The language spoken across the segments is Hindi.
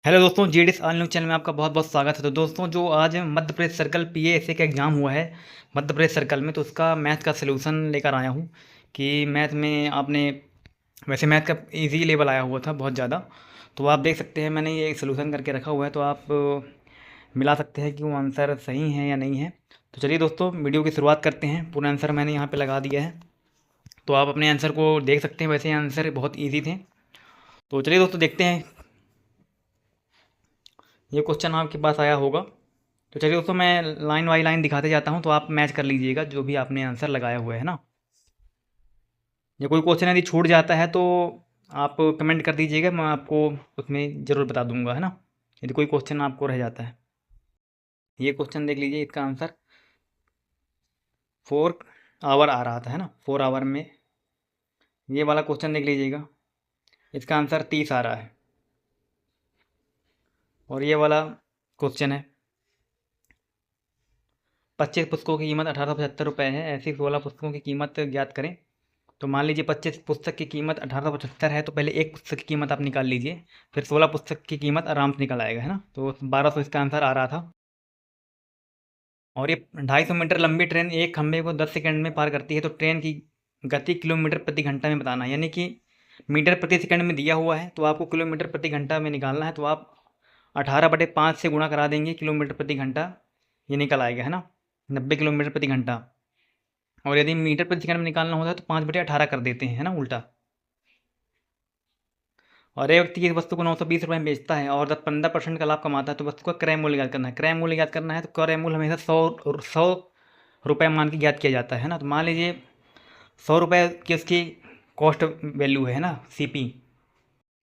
हेलो दोस्तों, जीडीएस ऑल न्यूज़ चैनल में आपका बहुत बहुत स्वागत है। तो दोस्तों, जो आज मध्य प्रदेश सर्कल पीएएसए का एग्ज़ाम हुआ है मध्य प्रदेश सर्कल में, तो उसका मैथ का सलूशन लेकर आया हूँ कि मैथ में आपने वैसे मैथ का इजी लेवल आया हुआ था बहुत ज़्यादा। तो आप देख सकते हैं, मैंने ये सलूशन करके रखा हुआ है, तो आप मिला सकते हैं कि वो आंसर सही है या नहीं है। तो चलिए दोस्तों, वीडियो की शुरुआत करते हैं। पूरा आंसर मैंने यहाँ पर लगा दिया है, तो आप अपने आंसर को देख सकते हैं। वैसे ये आंसर बहुत ईजी थे। तो चलिए दोस्तों, देखते हैं। ये क्वेश्चन आपके पास आया होगा। तो चलिए दोस्तों, मैं लाइन बाई लाइन दिखाते जाता हूँ, तो आप मैच कर लीजिएगा जो भी आपने आंसर लगाया हुआ है ना। या कोई क्वेश्चन यदि छूट जाता है तो आप कमेंट कर दीजिएगा, मैं आपको उसमें ज़रूर बता दूंगा, है ना, यदि कोई क्वेश्चन आपको रह जाता है। ये क्वेश्चन देख लीजिए, इसका आंसर 4 आवर आ रहा था, है ना, 4 आवर में। ये वाला क्वेश्चन देख लीजिएगा, इसका आंसर 30 आ रहा है। और ये वाला क्वेश्चन है, 25 पुस्तकों की कीमत 1875 रुपये है, ऐसी 16 पुस्तकों की कीमत ज्ञात करें। तो मान लीजिए 25 पुस्तक की कीमत 1875 है, तो पहले एक पुस्तक की कीमत आप निकाल लीजिए, फिर 16 पुस्तक की कीमत आराम से निकल आएगा, है ना। तो 1200 इसका आंसर आ रहा था। और ये 250 मीटर लंबी ट्रेन एक खंभे को 10 सेकंड में पार करती है, तो ट्रेन की गति किलोमीटर प्रति घंटा में बताना है। यानी कि मीटर प्रति सेकंड में दिया हुआ है, तो आपको किलोमीटर प्रति घंटा में निकालना है। तो आप 18/5 से गुणा करा देंगे, किलोमीटर प्रति घंटा ये निकल आएगा, है ना, 90 किलोमीटर प्रति घंटा। और यदि मीटर प्रति सेकंड में निकालना होता है तो 5/18 कर देते हैं, है ना, उल्टा। और एक व्यक्ति किसी वस्तु को 920 रुपये में बेचता है और 10-15% का लाभ कमाता है, तो वस्तु का क्रय मूल्य ज्ञात करना है। क्रय मूल्य ज्ञात करना है तो क्रय मूल्य हमेशा 100 रुपये मान के ज्ञात किया जाता है ना। तो मान लीजिए 100 रुपये की उसकी कॉस्ट वैल्यू है ना, सीपी।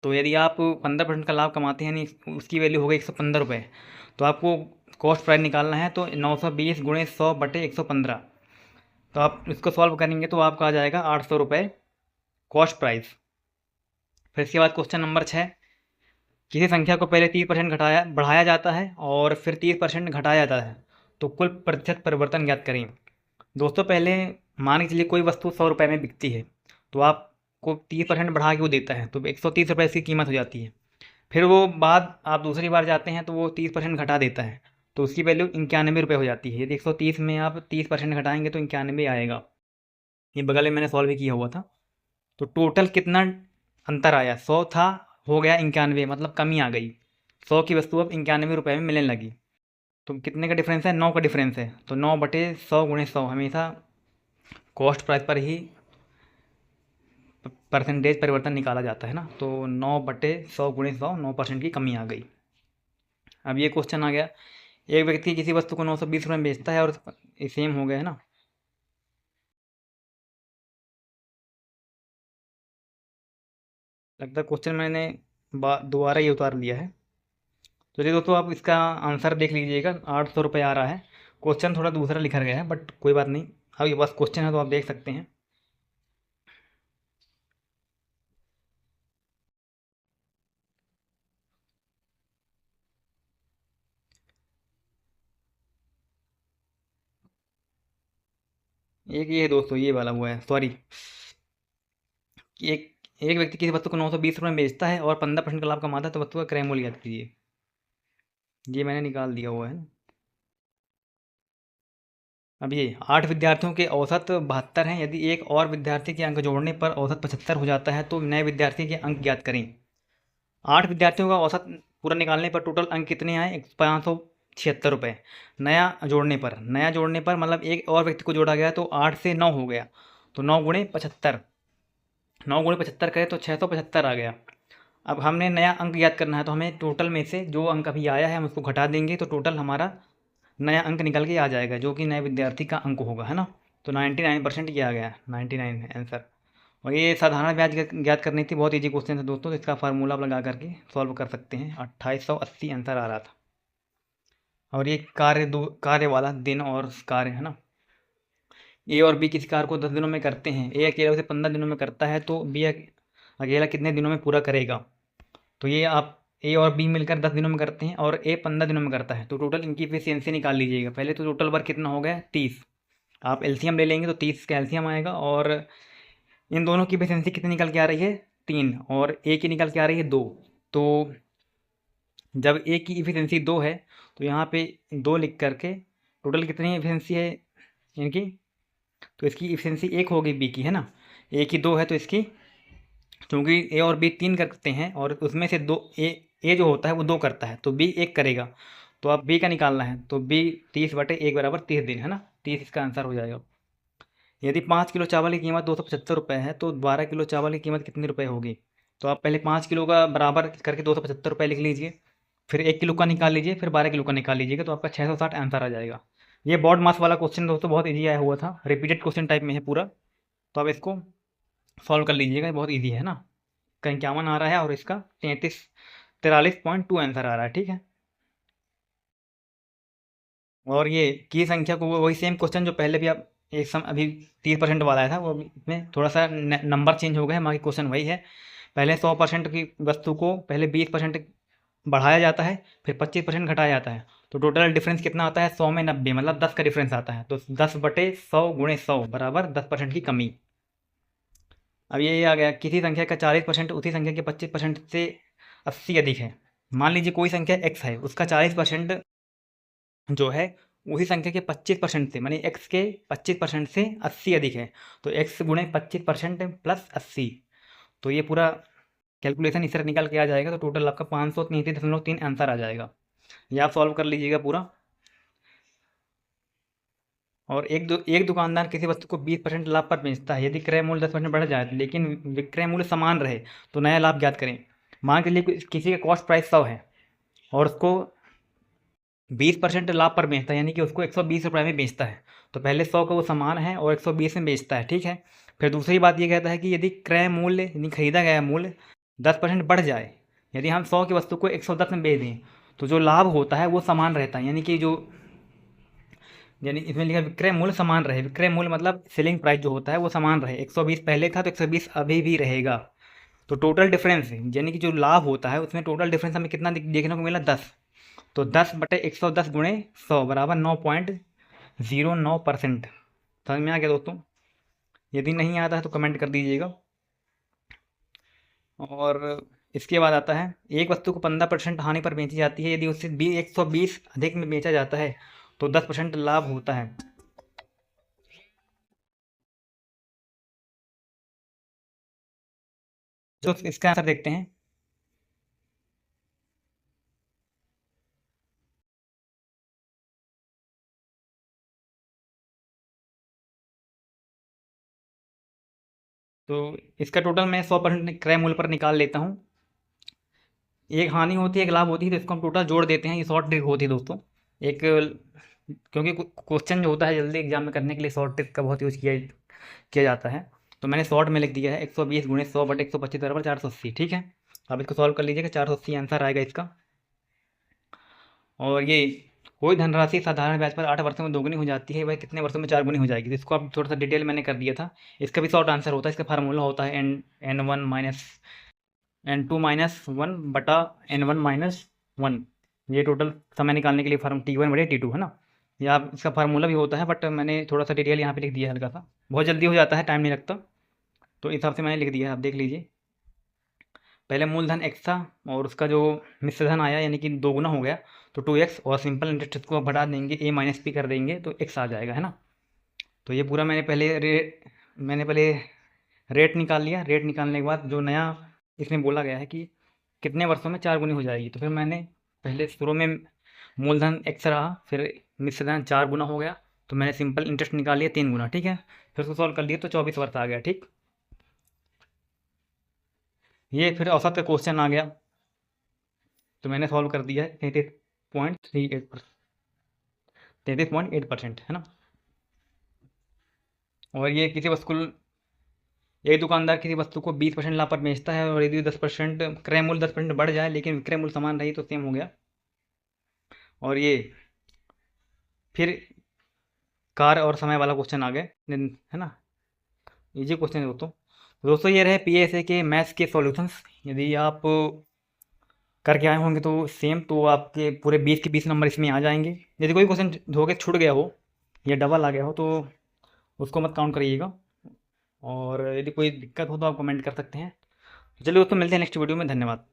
तो यदि आप 15% का लाभ कमाते हैं, यानी उसकी वैल्यू हो गई 115 रुपये, तो आपको कॉस्ट प्राइस निकालना है। तो 920 गुणे 100/115, तो आप इसको सॉल्व करेंगे तो आपका आ जाएगा 800 रुपये कॉस्ट प्राइस। फिर इसके बाद क्वेश्चन नंबर 6, किसी संख्या को पहले 30% घटाया बढ़ाया जाता है और फिर 30% घटाया जाता है, तो कुल प्रतिशत परिवर्तन ज्ञात करें। दोस्तों, पहले मान के चलिए कोई वस्तु 100 रुपये में बिकती है, तो आपको 30% बढ़ा के वो देता है, तो 130 रुपये इसकी कीमत हो जाती है। फिर वो बाद आप दूसरी बार जाते हैं तो वो 30% घटा देता है, तो उसकी वैल्यू 91 रुपये हो जाती है। यदि 130 में आप 30% घटाएंगे तो 91 आएगा। ये बगल में मैंने सॉल्व भी किया हुआ था। तो टोटल कितना अंतर आया, 100 था, हो गया 91, मतलब कमी आ गई। 100 की वस्तु अब 91 रुपये में मिलने लगी। तो कितने का डिफरेंस है, 9 का डिफरेंस है। तो 9/100 गुणे 100, हमेशा कॉस्ट प्राइस पर ही परसेंटेज परिवर्तन निकाला जाता है ना। तो 9/100 गुणे 100, 9% की कमी आ गई। अब ये क्वेश्चन आ गया, एक व्यक्ति किसी वस्तु को 920 रुपये में बेचता है और सेम हो गया, है ना। लगता है क्वेश्चन मैंने दोबारा ही उतार लिया है। तो चलिए दोस्तों, आप इसका आंसर देख लीजिएगा, 800 रुपये आ रहा है। क्वेश्चन थोड़ा दूसरा लिखा गया है, बट कोई बात नहीं, अब ये बस क्वेश्चन है तो आप देख सकते हैं। एक ये दोस्तों, ये वाला हुआ है, सॉरी, कि एक एक व्यक्ति किसी वस्तु को 920 रुपये में बेचता है और 15% का लाभ कमाता है, तो वस्तु का क्रय मूल्य याद कीजिए। ये मैंने निकाल दिया हुआ है। अब ये 8 विद्यार्थियों के औसत 72 हैं। यदि एक और विद्यार्थी के अंक जोड़ने पर औसत 75 हो जाता है, तो नए विद्यार्थी के अंक ज्ञात करें। 8 विद्यार्थियों का औसत पूरा निकालने पर टोटल अंक कितने आए, 576 रुपये। नया जोड़ने पर मतलब एक और व्यक्ति को जोड़ा गया, तो 8 से 9 हो गया, तो 9 × 75, 9 × 75 करें तो 675 आ गया। अब हमने नया अंक याद करना है, तो हमें टोटल में से जो अंक अभी आया है हम उसको घटा देंगे, तो टोटल हमारा नया अंक निकल के आ जाएगा, जो कि नए विद्यार्थी का अंक होगा, है ना। तो 99% ये आ गया, 99 आंसर। और ये साधारण ब्याज ज्ञात करनी थी, बहुत ईजी क्वेश्चन है दोस्तों, तो इसका फार्मूला आप लगा करके सॉल्व कर सकते हैं। 2880 आंसर आ रहा था। और ये कार्य वाला दिन और कार्य, है ना। ए और बी किसी कार्य को 10 दिनों में करते हैं, ए अकेला उसे 15 दिनों में करता है, तो बी अकेला कितने दिनों में पूरा करेगा। तो ये आप ए और बी मिलकर 10 दिनों में करते हैं और ए 15 दिनों में करता है, तो टोटल इनकी एफिशिएंसी निकाल लीजिएगा। पहले तो टोटल वर्क कितना हो गया, 30। आप एलसीएम ले लेंगे तो 30 का एलसीएम आएगा, और इन दोनों की एफिशिएंसी कितनी निकल के आ रही है, 3, और ए की निकल के आ रही है 2। तो जब ए की इफिशिएंसी 2 है तो यहाँ पे 2 लिख करके टोटल कितनी इफिशिएंसी है इनकी, तो इसकी इफिशिएंसी 1 होगी बी की, है ना। ए की 2 है तो इसकी, क्योंकि ए और बी 3 करते हैं और उसमें से 2 ए जो होता है वो 2 करता है तो बी 1 करेगा। तो अब बी का निकालना है तो बी 30/1 बराबर 30 दिन, है ना। 30 इसका आंसर हो जाएगा। यदि 5 किलो चावल की कीमत 275 रुपये है तो 12 किलो चावल की कीमत कितनी रुपये होगी। तो आप पहले 5 किलो का बराबर करके 275 रुपये लिख लीजिए, फिर 1 किलो का निकाल लीजिए, फिर 12 किलो का निकाल लीजिएगा, तो आपका 660 आंसर आ जाएगा। ये बोर्ड मास वाला क्वेश्चन दोस्तों बहुत ईजी आया हुआ था, रिपीटेड क्वेश्चन टाइप में है पूरा। तो आप इसको सॉल्व कर लीजिएगा, ये बहुत ईजी है ना। का 51 आ रहा है और इसका 43.2 आंसर आ रहा है, ठीक है। और ये की संख्या को वही सेम क्वेश्चन जो पहले भी आप एक सम अभी 30% वाला आया था, वो इसमें थोड़ा सा नंबर चेंज हो गए हैं, बाकी क्वेश्चन वही है। पहले 100% की वस्तु को पहले 20% बढ़ाया जाता है, फिर 25% घटाया जाता है, तो टोटल डिफरेंस कितना आता है 100 में 90, मतलब 10 का डिफरेंस आता है। तो 10/100 × 100 बराबर 10% की कमी। अब ये आ गया किसी संख्या का 40% उसी संख्या के 25% से 80 अधिक है। मान लीजिए कोई संख्या x है, उसका 40% जो है उसी संख्या के 25% से, मानी x के 25% से 80 अधिक है, तो x × 25% + 80। तो ये पूरा कैलकुलेशन इस तरह निकल के आ जाएगा, तो टोटल आपका 533.3 आंसर आ जाएगा। ये आप सॉल्व कर लीजिएगा पूरा। और एक दुकानदार किसी वस्तु को 20% लाभ पर बेचता है, यदि क्रय मूल्य 10% बढ़ जाए लेकिन विक्रय मूल्य समान रहे तो नया लाभ ज्ञात करें। मान के लिए किसी का कॉस्ट प्राइस 100 है और उसको 20% लाभ पर बेचता है, यानी कि उसको 120 रुपये में बेचता है, तो पहले 100 का वो सामान है और 120 में बेचता है, ठीक है। फिर दूसरी बात ये कहता है कि यदि क्रय मूल्य यानी खरीदा गया मूल्य 10% बढ़ जाए, यदि हम 100 की वस्तु को 110 में बेच दें तो जो लाभ होता है वो समान रहता है, यानी इसमें लिखा विक्रय मूल्य समान रहे। विक्रय मूल्य मतलब सेलिंग प्राइस जो होता है वो समान रहे, 120 पहले था तो 120 अभी भी रहेगा। तो टोटल डिफरेंस यानी कि जो लाभ होता है उसमें टोटल डिफरेंस हमें कितना देखने को मिला 10, तो 10/110 × 100 बराबर 9.09%। समझ में आ गया दोस्तों। यदि नहीं आता है तो कमेंट कर दीजिएगा। और इसके बाद आता है एक वस्तु को 15% हानि पर बेची जाती है, यदि उससे 120 अधिक में बेचा जाता है तो 10% लाभ होता है। तो इसका आंसर देखते हैं। तो इसका टोटल मैं 100% क्रय मूल्य पर निकाल लेता हूँ। एक हानि होती है एक लाभ होती है, तो इसको हम टोटल जोड़ देते हैं। ये शॉर्ट ट्रिक होती है दोस्तों। एक क्योंकि क्वेश्चन जो होता है जल्दी एग्जाम में करने के लिए शॉर्ट ट्रिक का बहुत यूज़ किया जाता है, तो मैंने शॉर्ट में लिख दिया है 120 × 100/125 बराबर 480, ठीक है। अब इसको सॉल्व कर लीजिएगा, 480 आंसर आएगा इसका। और ये कोई धनराशि साधारण ब्याज पर 8 वर्षों में दोगुनी हो जाती है, वह कितने वर्षों में 4 गुनी हो जाएगी। तो इसको अब थोड़ा सा डिटेल मैंने कर दिया था। इसका भी शॉर्ट आंसर होता है, इसका फार्मूला होता है n1-n2-1/n1-1। ये टोटल समय निकालने के लिए फार्म T1/T2 है ना। ये आप इसका फार्मूला भी होता है, बट मैंने थोड़ा सा डिटेल यहाँ पे लिख दिया है हल्का सा, बहुत जल्दी हो जाता है, टाइम नहीं लगता, तो इस हिसाब से मैंने लिख दिया है, आप देख लीजिए। पहले मूलधन x था और उसका जो मिश्रधन आया यानी कि 2 गुना हो गया तो 2x, और सिंपल इंटरेस्ट को बढ़ा देंगे a - p कर देंगे तो x आ जाएगा, है ना। तो ये पूरा मैंने पहले रेट निकाल लिया। रेट निकालने के बाद जो नया इसमें बोला गया है कि कितने वर्षों में 4 गुनी हो जाएगी, तो फिर मैंने पहले शुरू में मूलधन x रहा, फिर मिश्रधन 4 गुना हो गया तो मैंने सिंपल इंटरेस्ट निकाल लिया 3 गुना, ठीक है। फिर उसको सॉल्व कर लिया तो 24 वर्ष आ गया, ठीक। ये फिर औसत का क्वेश्चन आ गया तो मैंने सॉल्व कर दिया है 33.8%, है ना। और ये एक दुकानदार किसी वस्तु को 20% लाभ पर बेचता है और यदि 10% क्रय मूल्य 10% बढ़ जाए लेकिन विक्रय मूल्य समान रही तो सेम हो गया। और ये फिर कार्य और समय वाला क्वेश्चन आ गए, है ना। इजी क्वेश्चन है दोस्तों ये रहे PSA के मैथ्स के सॉल्यूशंस। यदि आप करके आए होंगे तो सेम, तो आपके पूरे 20 के 20 नंबर इसमें आ जाएंगे। यदि कोई क्वेश्चन धो के छूट गया हो या डबल आ गया हो तो उसको मत काउंट करिएगा। और यदि कोई दिक्कत हो तो आप कमेंट कर सकते हैं। चलिए दोस्तों, मिलते हैं नेक्स्ट वीडियो में। धन्यवाद।